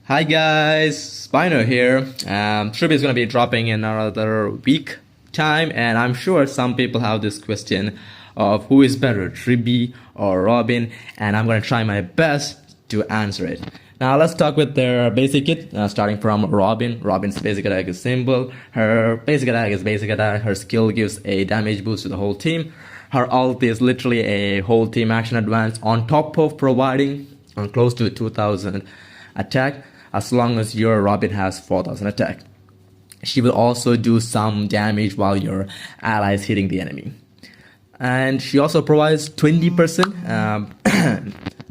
Hi guys, Spino here. Tribbie is going to be dropping in another week time, and I'm sure some people have this question of who is better, Tribbie or Robin, and I'm going to try my best to answer it. Now let's talk with their basic kit, starting from Robin. Robin's basic attack is simple. Her basic attack is basic attack. Her skill gives a damage boost to the whole team. Her ult is literally a whole team action advance on top of providing close to 2000 attack, as long as your Robin has 4000 attack. She will also do some damage while your ally is hitting the enemy. And she also provides 20%,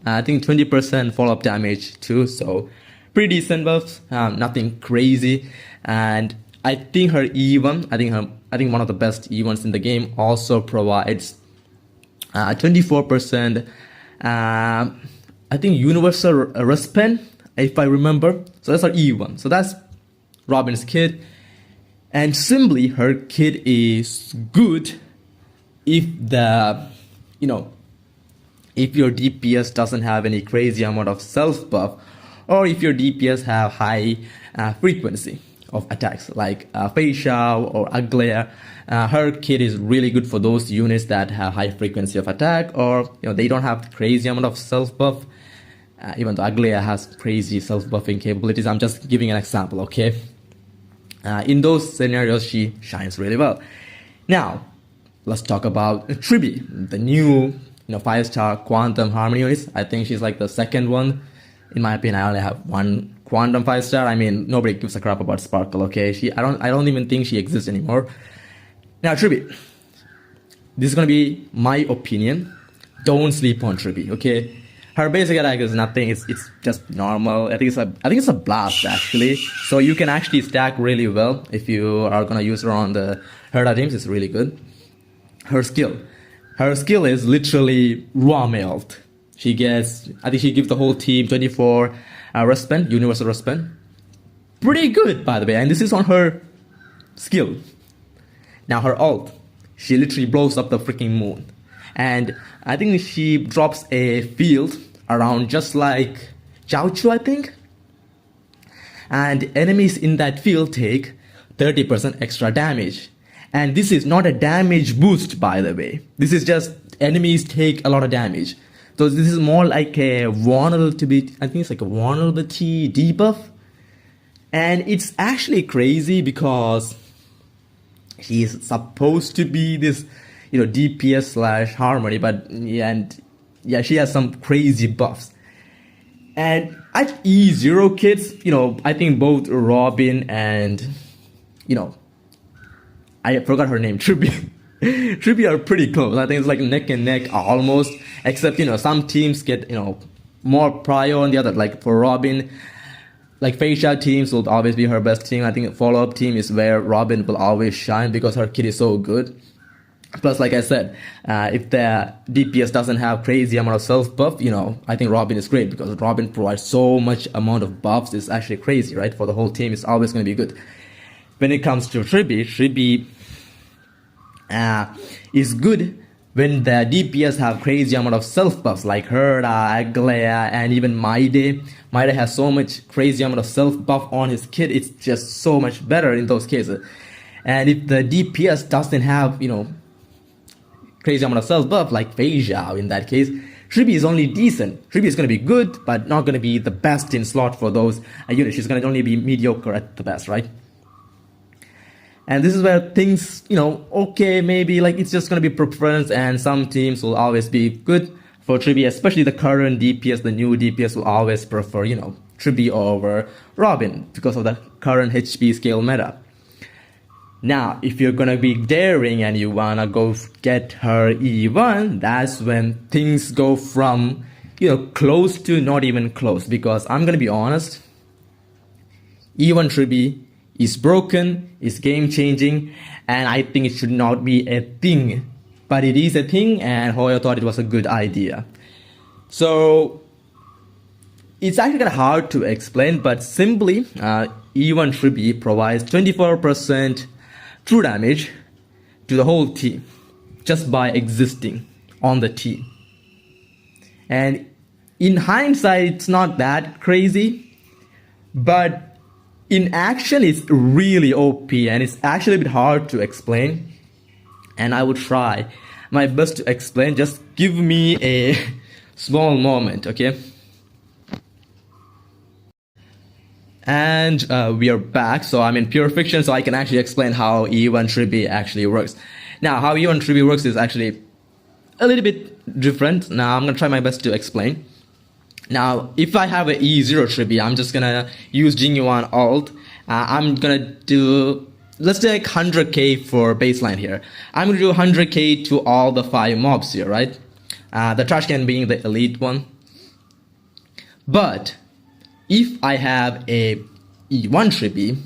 I think 20% follow-up damage too, so pretty decent buffs, nothing crazy. And I think her E1, I think one of the best E1s in the game, also provides 24%, I think universal respawn, if I remember. So that's her E1. So that's Robin's kit. And simply, her kit is good if if your DPS doesn't have any crazy amount of self buff, or if your DPS have high frequency of attacks like Facial or Aglaia. Her kit is really good for those units that have high frequency of attack, or they don't have crazy amount of self buff. Even though Aglaia has crazy self-buffing capabilities, I'm just giving an example, okay? In those scenarios, she shines really well. Now, let's talk about Tribbie, the new 5-star Quantum Harmony units. I think she's like the second one. In my opinion, I only have one Quantum 5-star. I mean, nobody gives a crap about Sparkle, okay? I don't even think she exists anymore. Now, Tribbie, this is gonna be my opinion. Don't sleep on Tribbie, okay? Her basic attack is nothing. It's just normal. I think it's a blast actually. So you can actually stack really well if you are gonna use her on the Herda teams. It's really good. Her skill is literally raw ult. I think she gives the whole team 24 respawn, universal respawn. Pretty good, by the way. And this is on her skill. Now her ult, she literally blows up the freaking moon. And I think she drops a field around just like Jiaochu, I think. And enemies in that field take 30% extra damage. And this is not a damage boost, by the way. This is just enemies take a lot of damage. So this is more like a vulnerability, I think it's like a vulnerability debuff. And it's actually crazy because he's supposed to be this DPS / Harmony, but she has some crazy buffs. And at E0 kits, I think both Robin and I forgot her name, Tribbie. Tribbie are pretty close. I think it's like neck and neck almost, except some teams get more prior on the other. Like for Robin, like Facial teams will always be her best team. I think follow-up team is where Robin will always shine because her kit is so good. Plus, like I said, if the DPS doesn't have crazy amount of self-buff, I think Robin is great because Robin provides so much amount of buffs. It's actually crazy, right? For the whole team, it's always going to be good. When it comes to Tribbie is good when the DPS have crazy amount of self-buffs like Herda, Aglaia, and even Maide. Maide has so much crazy amount of self-buff on his kit. It's just so much better in those cases. And if the DPS doesn't have, crazy amount of self-buff like Facial in that case, Tribbie is only decent. Tribbie is going to be good, but not going to be the best in slot for those units. She's going to only be mediocre at the best, right? And this is where things, okay, maybe like it's just going to be preference, and some teams will always be good for Tribbie, especially the current DPS, the new DPS will always prefer, Tribbie over Robin because of the current HP scale meta. Now, if you're gonna be daring and you wanna go get her E1, that's when things go from, close to not even close. Because I'm gonna be honest, E1 Tribbie is broken, is game changing, and I think it should not be a thing. But it is a thing, and Hoyo thought it was a good idea. So, it's actually kind of hard to explain, but simply, E1 Tribbie provides 24% true damage to the whole team just by existing on the team. And in hindsight, it's not that crazy, But in action, it's really OP, and it's actually a bit hard to explain. And I will try my best to explain. Just give me a small moment, okay? And we are back. So I'm in pure fiction, so I can actually explain how E1 Tribbie actually works. Now, how E1 Tribbie works is actually a little bit different. Now, I'm gonna try my best to explain. Now, if I have an E0 Tribbie, I'm just gonna use Jingyuan alt. I'm gonna do, let's take 100k for baseline here. I'm gonna do 100k to all the 5 mobs here, right? The trash can being the elite one. But if I have a E1 Tribbie,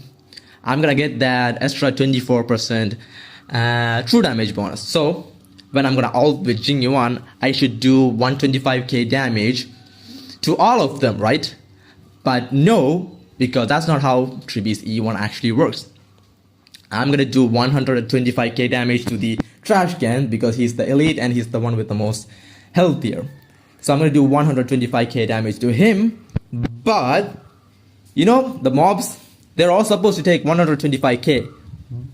I'm gonna get that extra 24% true damage bonus. So when I'm gonna ult with Jingyuan, I should do 125k damage to all of them, right? But no, because that's not how Tribbie's E1 actually works. I'm gonna do 125k damage to the trash can because he's the elite and he's the one with the most health here. So I'm gonna do 125k damage to him. But you know, the mobs, they're all supposed to take 125k.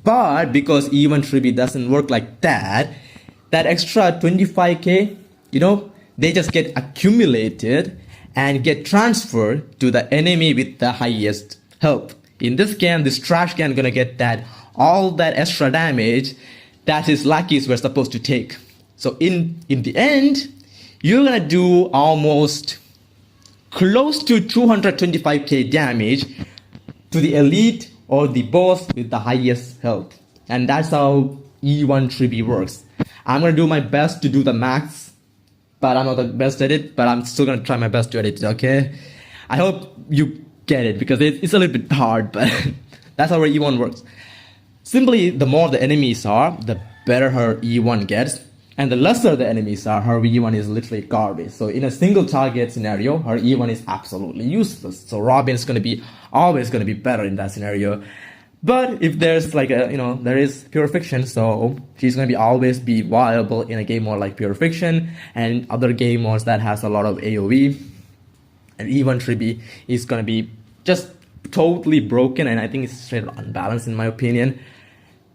But because E1 Tribbie doesn't work like that, that extra 25k, you know, they just get accumulated and get transferred to the enemy with the highest health. In this game, this trash can gonna get that all that extra damage that his lackeys were supposed to take. So in the end, you're gonna do almost close to 225k damage to the elite or the boss with the highest health. And that's how E1 Tribbie works. I'm gonna do my best to do the max, but I'm not the best at it, but I'm still gonna try my best to edit it, okay? I hope you get it, because it's a little bit hard, but that's how E1 works. Simply, the more the enemies are, the better her E1 gets, and the lesser the enemies are, her E1 is literally garbage. So in a single target scenario, her E1 is absolutely useless. So Robin's gonna be always gonna be better in that scenario. But if there's like a, you know, there is pure fiction, so she's gonna be always be viable in a game mode like pure fiction and other game modes that has a lot of AoE. And E1 Tribbie is gonna be just totally broken, and I think it's straight unbalanced in my opinion.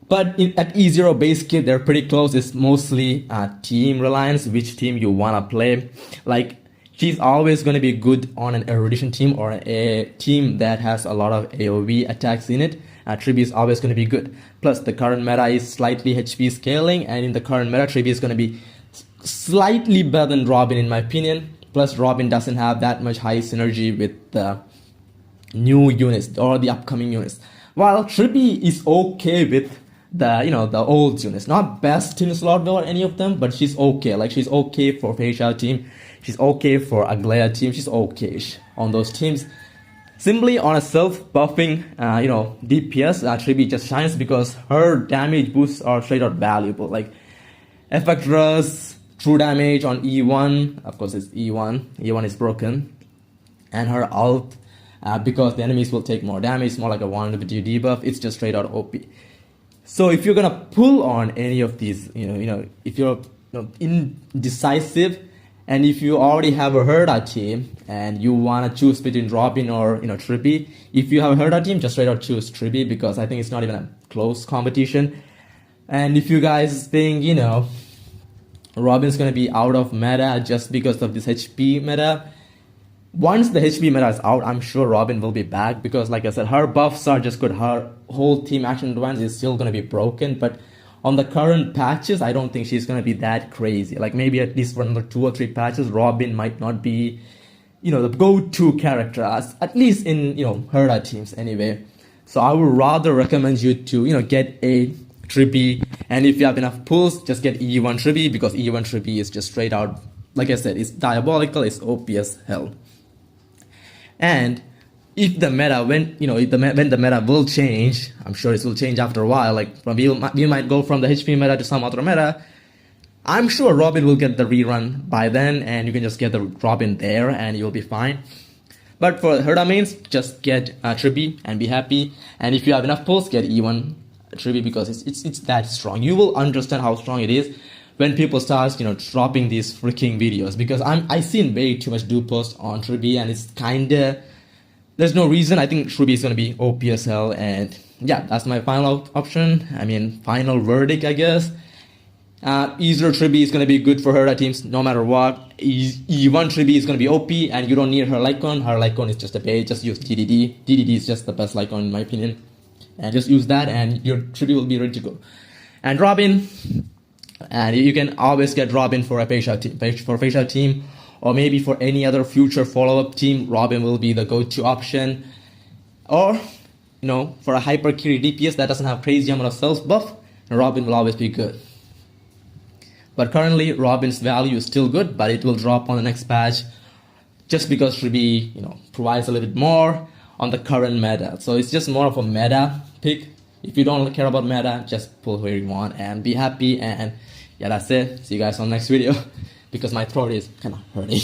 But at E0 base kit, they're pretty close. It's mostly team reliance, which team you wanna play. Like, she's always gonna be good on an erudition team or a team that has a lot of AoE attacks in it. Tribbie is always gonna be good. Plus, the current meta is slightly HP scaling, and in the current meta, Tribbie is gonna be slightly better than Robin in my opinion. Plus, Robin doesn't have that much high synergy with the new units or the upcoming units. While Tribbie is okay with the, you know, the old units, not best in slot or any of them, but she's okay. Like, she's okay for Facial team, she's okay for Aglaya team, she's okay-ish on those teams. Simply on a self-buffing, you know, DPS, Tribbie just shines because her damage boosts are straight out valuable. Like, effect rust, true damage on E1, of course it's E1 is broken, and her ult, because the enemies will take more damage, it's more like a 1W debuff, it's just straight out OP. So if you're gonna pull on any of these, you know, if you're, you know, indecisive, and if you already have a Herda team and you wanna choose between Robin or, you know, Tribbie, if you have a Herda team, just straight out choose Tribbie, because I think it's not even a close competition. And if you guys think, you know, Robin's gonna be out of meta just because of this HP meta, once the HP meta is out, I'm sure Robin will be back, because like I said, her buffs are just good. Her whole team action advance is still gonna be broken, but on the current patches, I don't think she's gonna be that crazy. Like, maybe at least for another 2 or 3 patches, Robin might not be, you know, the go-to character, at least in, you know, Herda teams anyway. So I would rather recommend you to, you know, get a Tribbie, and if you have enough pulls, just get E1 Tribbie, because E1 Tribbie is just straight out, like I said, it's diabolical, it's OP as hell. And if the meta, when the meta will change, I'm sure it will change after a while. Like, we might go from the HP meta to some other meta. I'm sure Robin will get the rerun by then, and you can just get the Robin there, and you'll be fine. But for Herda mains, just get Tribbie and be happy. And if you have enough pulls, get E1 Tribbie, because it's that strong. You will understand how strong it is when people start, you know, dropping these freaking videos, because I've seen way too much dupe posts on Tribbie, and it's kinda there's no reason. I think Tribbie is going to be OPSL, and yeah, that's my final option. I mean, final verdict, I guess. Either Tribbie is going to be good for her teams no matter what. E1 Tribbie is going to be OP, and you don't need her Lycon. Her Lycon is just a bait. Just use DDD. DDD is just the best Lycon in my opinion. And just use that, and your Tribbie will be ready to go. And Robin, and you can always get Robin for a facial team, or maybe for any other future follow-up team. Robin will be the go-to option. Or, you know, for a hyper carry DPS that doesn't have crazy amount of self buff, Robin will always be good. But currently, Robin's value is still good, but it will drop on the next patch, just because Tribbie, you know, provides a little bit more on the current meta. So it's just more of a meta pick. If you don't care about meta, just pull where you want and be happy. And yeah, that's it. See you guys on the next video, because my throat is kind of hurting.